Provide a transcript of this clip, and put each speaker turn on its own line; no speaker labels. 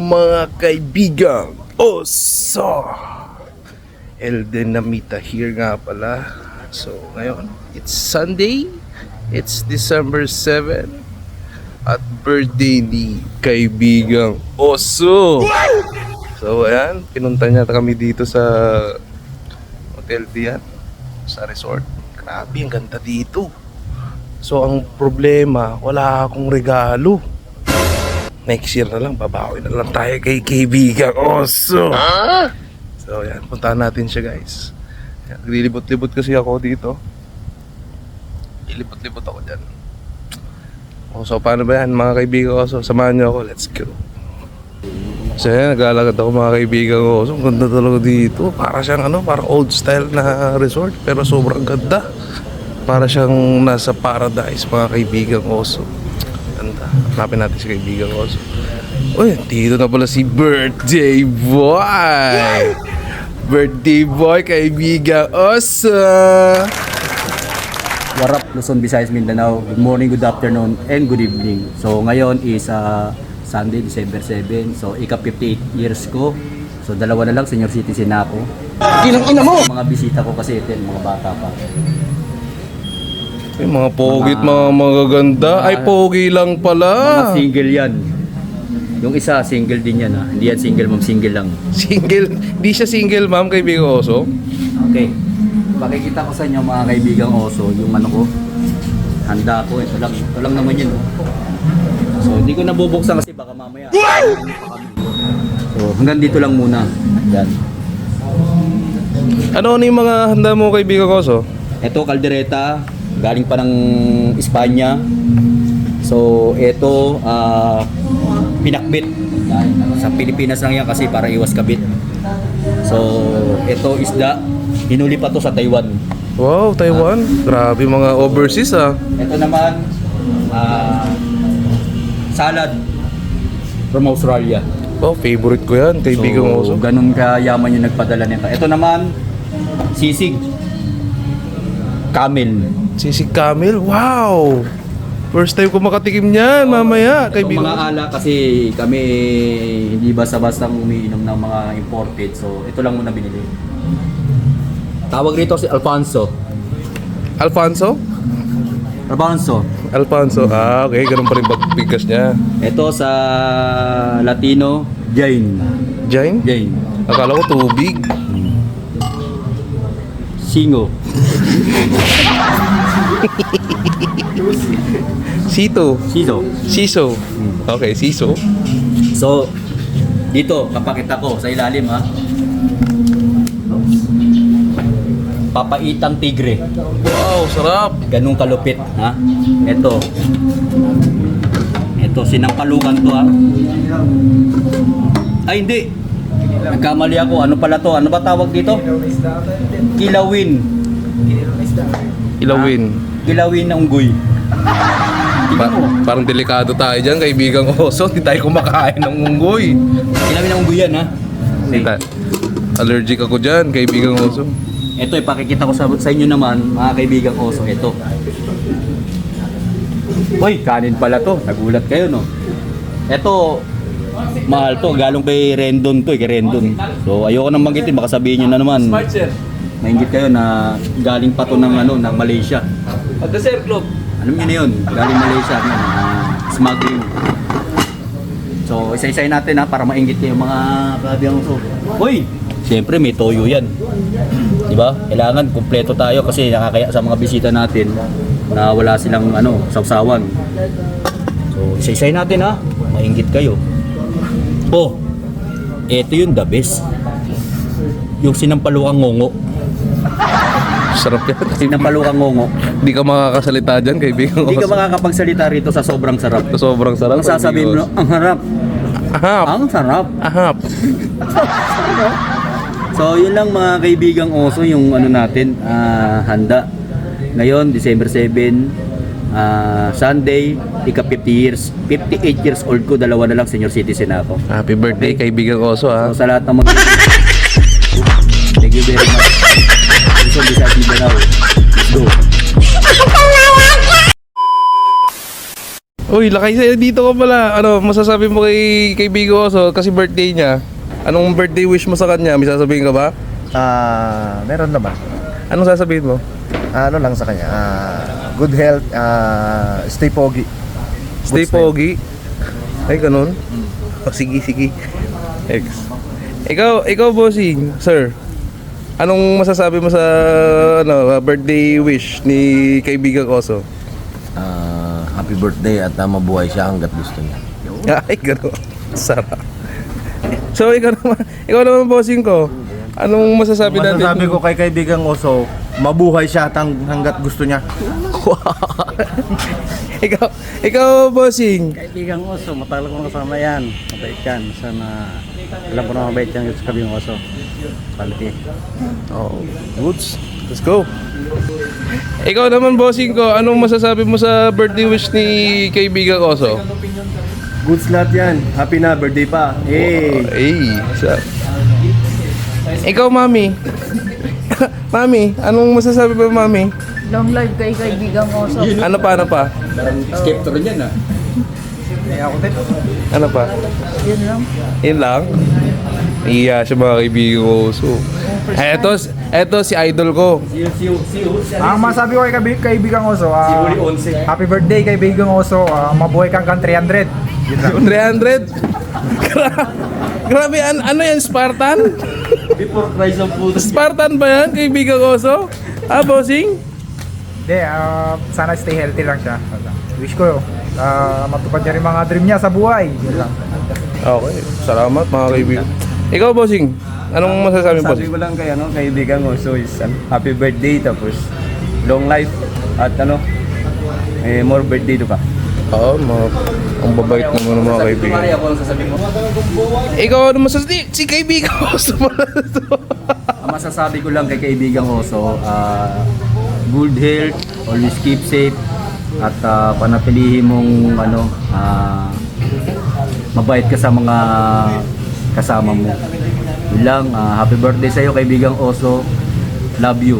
mga kaibigan. Oso! Elden Namita here nga pala. So ngayon, it's Sunday. It's December 7. At birthday ni kaibigang Oso. So ayan, pinunta niya kami dito sa Hotel Dian, sa resort. Grabe, ang ganda dito. So ang problema, wala akong regalo. Next year na lang, babawi na lang tayo kay kaibigang Oso. So yan, puntahan natin siya guys. Naglilibot-libot kasi ako dito. Ilibot-libot ako dyan. So paano ba yan mga kaibigan Oso? Samahan niyo ako, let's go. So yan, naglalakad ako mga kaibigan Oso. Ang ganda talaga dito. Para siyang parang old style na resort, pero sobrang ganda. Para siyang nasa paradise mga kaibigang Oso. Ganda. Hanapin natin si kaibigang Oso. Uy, dito na pala si birthday boy. Birthday boy kaibigang Oso.
Warap, Luzon, Visayas, Mindanao. Good morning, good afternoon, and good evening. So ngayon is Sunday, December 7. So ika-58 years ko. So dalawa na lang, senior citizen na ako.
Ina mo!
Mga bisita ko kasi ito, mga bata pa.
Ay, mga pogit, mga magaganda. Ay, pogi lang
Mga
pala.
single yan. Yung isa, single din yan ha. Hindi yan single, ma'am, single lang.
Single. Di siya single, ma'am, kaibigang Oso.
Okay. Pakikita ko sa inyo mga kaibigang Oso, yung ko. Handa ko, ito lang naman yun. So, hindi ko nabubuksan kasi baka mamaya. So, hanggang dito lang muna. Yan.
Ano yung mga handa mo kaibigang Oso?
Ito, kaldereta. Galing pa ng Espanya. So, ito, pinakbit. Sa Pilipinas lang yan kasi para iwas kabit. So, ito isda. Hinuli pa to sa Taiwan.
Wow, Taiwan. Grabe mga overseas ah.
Ito naman, salad from Australia.
Oh, favorite ko yan, kaibigang Oso.
Ganun kayaman yung nagpadala nito. Ito naman, sisig. Camel.
Sisig camel, wow! First time ko makatikim niyan, mamaya,
Itong
kaibigang
mga
Oso.
ala kasi kami hindi basta-basta umiinom ng mga imported. So, ito lang muna binili. Tawag rito si Alfonso.
Alfonso?
Alfonso.
Alfonso, okay, ganun pa rin pagbigas niya.
Ito sa Latino, Jane.
Jain?
Jane.
Akala ko tubig.
Singo.
Sito.
Siso.
Siso. Okay, siso.
So, dito, kapakita ko sa ilalim ha. Papaitang tigre.
Wow, sarap.
Ganung kalupit ha. Ito. Ito, sinampalukan to ha. Ay, hindi. Nagkamali ako. Ano pala to? Ano ba tawag dito? Kilawin.
Ilawin.
Kilawin na unggoy.
Parang delikado tayo dyan, kaibigang Oso. Hindi tayo kumakain ng unggoy.
Kilawin na unggoy yan ha.
Allergic ako dyan, kaibigang Oso.
Ito, ipakikita ko sa inyo naman, mga kaibigang Oso. Ito. Uy, kanin pala to. Nagulat kayo, no? Ito, mahal to. Galong kay Rendon to, kay Rendon. So, ayoko nang magitin. Baka sabihin nyo na naman. Nainggit kayo na galing pa to ng, ng Malaysia.
At the Sir Club.
Alam niyo na yun, galing Malaysia. Smuggling. So, isa-isayin natin ha, para mainggit kayo mga kaibigang Oso. Uy! Siyempre, may toyo yan. Diba? Kailangan kumpleto tayo kasi nakakaya sa mga bisita natin na wala silang sawsawan. So, isa-isay natin ha. Mainggit kayo. Oh, eto yung the best. Yung sinampalukang ngongo.
Sarap yan.
Sinampalukang ngongo.
Hindi ka makakasalita dyan, kaibigang
Hindi ka
Oso.
makakapagsalita rito sa sobrang sarap.
Sobrang sarap.
Ang sasabihin mo, ang harap.
Ahap.
Ang sarap.
Ahap.
So, yun lang mga kaibigang Oso, yung natin, handa. Ngayon, December 7, Sunday, ika-58 years old ko, dalawa na lang senior citizen ako.
Happy birthday, kaibigang Oso ha.
So, sa lahat ng mga... Thank you very much. Luzon, Visayas, Mindanao. Let's go.
Uy, lakay sa'yo dito ka pala. Ano, masasabi mo kay Bigo Oso kasi birthday niya? Anong birthday wish mo sa kanya? May sasabihin ka ba?
Meron naman.
Anong sasabihin mo?
Ano lang sa kanya, good health, stay pogi.
Stay
Good smile.
pogi. Ay, ganun. Oh, sige, sige. X. Ikaw bossing, sir. Anong masasabi mo sa birthday wish ni kaibigan Oso?
Happy birthday at mabuhay siya hanggat gusto niya.
Ay, gano'n. Sarap. So, ikaw naman bossing ko. Anong masasabi natin?
Masasabi ko kay kaibigang Oso, mabuhay siya hanggat gusto niya.
ikaw bossing.
Kaibigang Oso, matagal ko kasama yan. Mabait yan. Sana, alam ko na mabait yan sa kabing Oso. Quality.
Oh, goods. Let's go. Ikaw naman bossing ko, anong masasabi mo sa birthday wish ni kaibigan Oso?
Goods lahat yan. Happy na, birthday pa. Hey!
Ay, sa. Ikaw mami. Mami, anong masasabi mo mami?
Long life kay kaibigang Oso.
Ano pa?
Skepto rin yan ah.
Ano pa?
Yun lang.
Yun lang? Iya siya mga kaibigan ko. So, eto si idol ko.
Ang masabi ko kay kaibigang Oso, happy birthday kaibigang Oso, mabuhay kang 300. Yun lang.
300? Grabe, ano yan, Spartan?
Before Christ ang puto.
Spartan ba yan, kaibigan Oso? Bossing?
Hindi, sana stay healthy lang siya. Wish ko, matupad niya rin mga dream niya sa buhay. Yun lang.
Okay, salamat mga kaibigan. Ikaw, bossing, anong masasabi mo?
Sabi ko lang kay kaibigang Oso is happy birthday, tapos long life, at more birthday to pa.
Oo, ang babait naman ng mga kaibigan.
Mari ako ang sasabihin mo.
Ikaw, ano masasabi? Si kaibigan Oso pala ito.
Ang masasabi ko lang kay kaibigang Oso, good health, always keep safe, at panatilihin mong mabait ka sa mga kasama mo. Yun lang, happy birthday sa iyo kaibigang Oso. Love you.